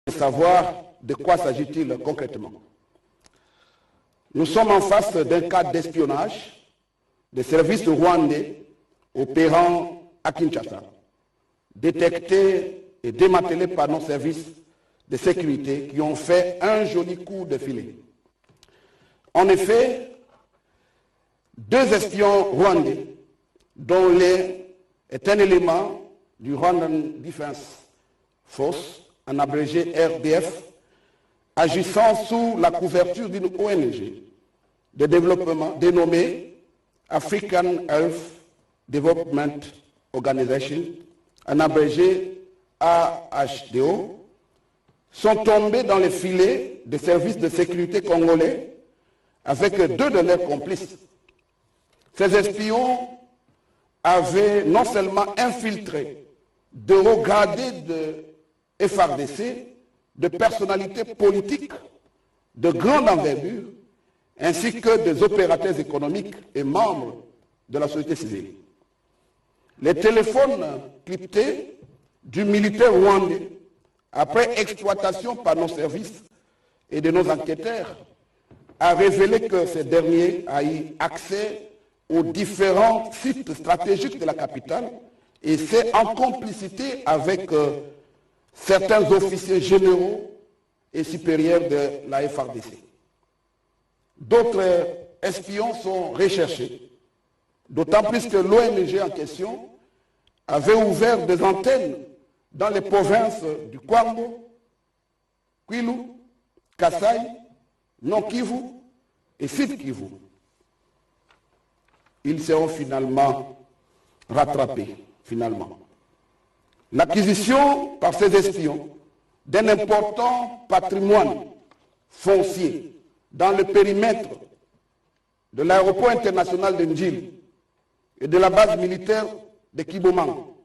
savoir de quoi s'agit-il concrètement. Nous sommes en face d'un cas d'espionnage des services rwandais opérant à Kinshasa, détectés et démantelés par nos services de sécurité qui ont fait un joli coup de filet. En effet, 2 espions rwandais, dont l'un est un élément du Rwandan Defense Force, en abrégé RDF, agissant sous la couverture d'une ONG de développement dénommée African Health Development Organization, en abrégé AHDO, sont tombés dans les filets des services de sécurité congolais avec 2 de leurs complices. Ces espions avaient non seulement infiltré de hauts gradés de FARDC, de personnalités politiques de grande envergure, ainsi que des opérateurs économiques et membres de la société civile. Les téléphones cryptés du militaire rwandais, après exploitation par nos services et de nos enquêteurs, a révélé que ces derniers a eu accès aux différents sites stratégiques de la capitale, et c'est en complicité avec certains officiers généraux et supérieurs de la FARDC. D'autres espions sont recherchés, d'autant plus que l'ONG en question avait ouvert des antennes dans les provinces du Kwango, Kwilu, Kasai, Nord-Kivu et Sud-Kivu. Ils seront finalement rattrapés, L'acquisition par ces espions d'un important patrimoine foncier dans le périmètre de l'aéroport international de Ndjili et de la base militaire de Kibomango.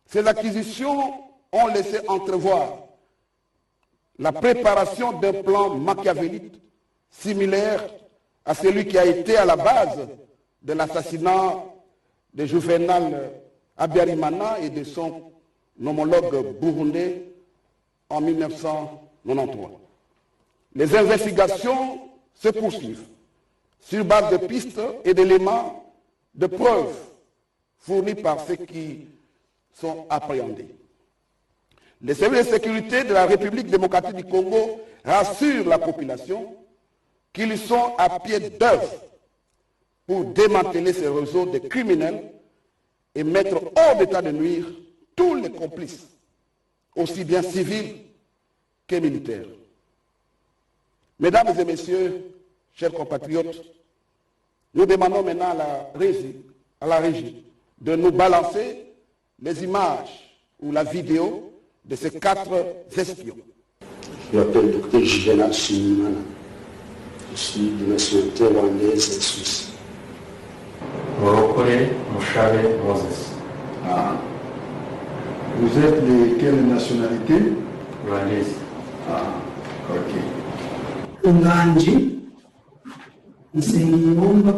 Ces acquisitions ont laissé entrevoir la préparation d'un plan machiavélique similaire à celui qui a été à la base de l'assassinat de Juvenal Habyarimana et de son homologue burundais en 1993. Les investigations se poursuivent sur base de pistes et d'éléments de preuves fournis par ceux qui sont appréhendés. Les services de sécurité de la République démocratique du Congo rassurent la population qu'ils sont à pied d'œuvre pour démanteler ces réseaux de criminels et mettre hors d'état de nuire tous les complices, aussi bien civils que militaires. Mesdames et messieurs, chers compatriotes, nous demandons maintenant à la régie de nous balancer les images ou la vidéo de ces 4 espions. Je m'appelle Dr Juvenal Shimimana. Je suis de nationalité rwandaise et suisse. Morokole Mouchave Moses. Ah. Vous êtes de quelle nationalité? Rwandaise. Ah, ok. Unganji, Nsengiyumba,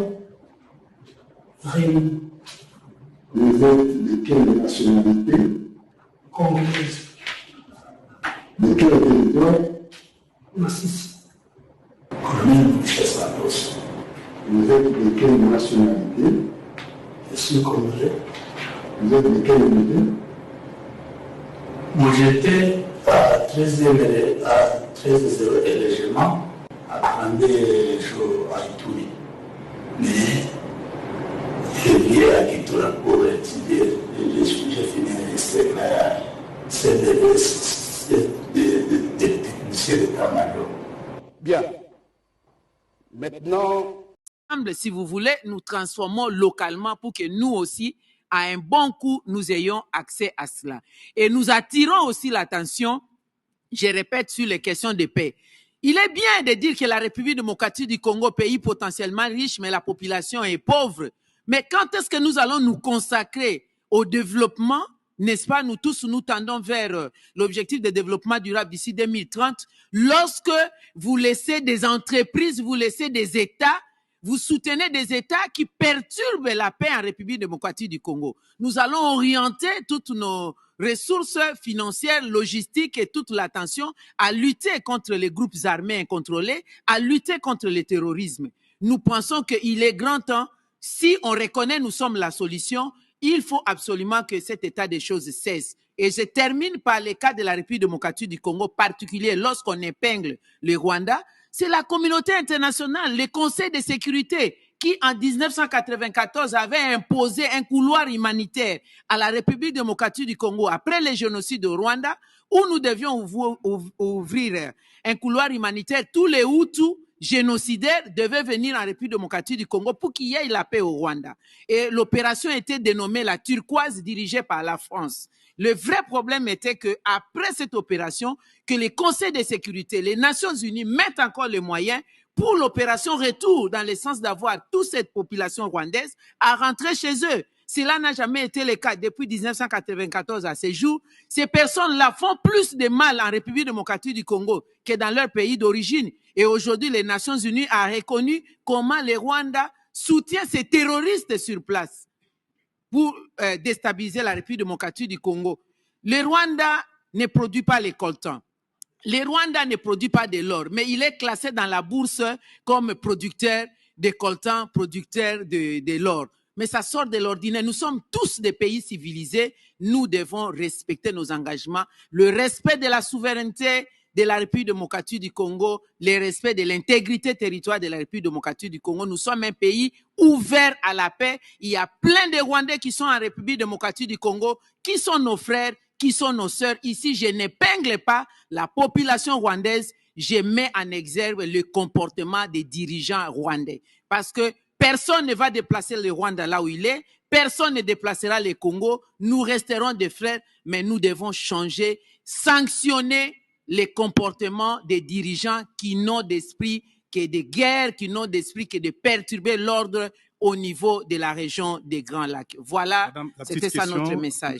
Rémi. Vous êtes de quelle nationalité? Congolaise. De quel territoire? Massissi. Colonel Michel Santos. Vous êtes de quelle nationalité? Je suis congolais. Vous êtes de quelle unité? Moi j'étais à 13e élégement à 32 jours à Ituri. Mais j'ai vié à Kitoura pour étudier. J'ai fini de technicien de Tamado. Bien. Maintenant, si vous voulez, nous transformons localement pour que nous aussi, à un bon coup, nous ayons accès à cela. Et nous attirons aussi l'attention, je répète, sur les questions de paix. Il est bien de dire que la République démocratique du Congo, pays potentiellement riche, mais la population est pauvre. Mais quand est-ce que nous allons nous consacrer au développement, n'est-ce pas? Nous tous, nous tendons vers l'objectif de développement durable d'ici 2030. Lorsque vous laissez des entreprises, vous laissez des États, vous soutenez des États qui perturbent la paix en République démocratique du Congo. Nous allons orienter toutes ressources financières, logistiques et toute l'attention à lutter contre les groupes armés incontrôlés, à lutter contre le terrorisme. Nous pensons qu'il est grand temps, si on reconnaît nous sommes la solution, il faut absolument que cet état des choses cesse. Et je termine par le cas de la République démocratique du Congo, particulier lorsqu'on épingle le Rwanda. C'est la communauté internationale, le Conseil de sécurité, qui en 1994 avait imposé un couloir humanitaire à la République démocratique du Congo après le génocide au Rwanda, où nous devions ouvrir un couloir humanitaire. Tous les Hutus génocidaires devaient venir en République démocratique du Congo pour qu'il y ait la paix au Rwanda. Et l'opération était dénommée la Turquoise, dirigée par la France. Le vrai problème était qu'après cette opération, que les conseils de sécurité, les Nations Unies mettent encore les moyens pour l'opération retour, dans le sens d'avoir toute cette population rwandaise à rentrer chez eux. Cela n'a jamais été le cas depuis 1994 à ce jour. Ces personnes-là font plus de mal en République démocratique du Congo que dans leur pays d'origine. Et aujourd'hui, les Nations Unies ont reconnu comment le Rwanda soutient ces terroristes sur place pour déstabiliser la République démocratique du Congo. Le Rwanda ne produit pas les coltans. Le Rwanda ne produit pas de l'or, mais il est classé dans la bourse comme producteur de coltan, producteur de l'or. Mais ça sort de l'ordinaire. Nous sommes tous des pays civilisés. Nous devons respecter nos engagements. Le respect de la souveraineté de la République démocratique du Congo, le respect de l'intégrité territoriale de la République démocratique du Congo. Nous sommes un pays ouvert à la paix. Il y a plein de Rwandais qui sont en République démocratique du Congo, qui sont nos frères, qui sont nos sœurs. Ici, je n'épingle pas la population rwandaise, je mets en exergue le comportement des dirigeants rwandais. Parce que personne ne va déplacer le Rwanda là où il est, personne ne déplacera le Congo, nous resterons des frères, mais nous devons changer, sanctionner les comportements des dirigeants qui n'ont d'esprit que de guerre, qui n'ont d'esprit que de perturber l'ordre au niveau de la région des Grands Lacs. Voilà, c'était ça notre message.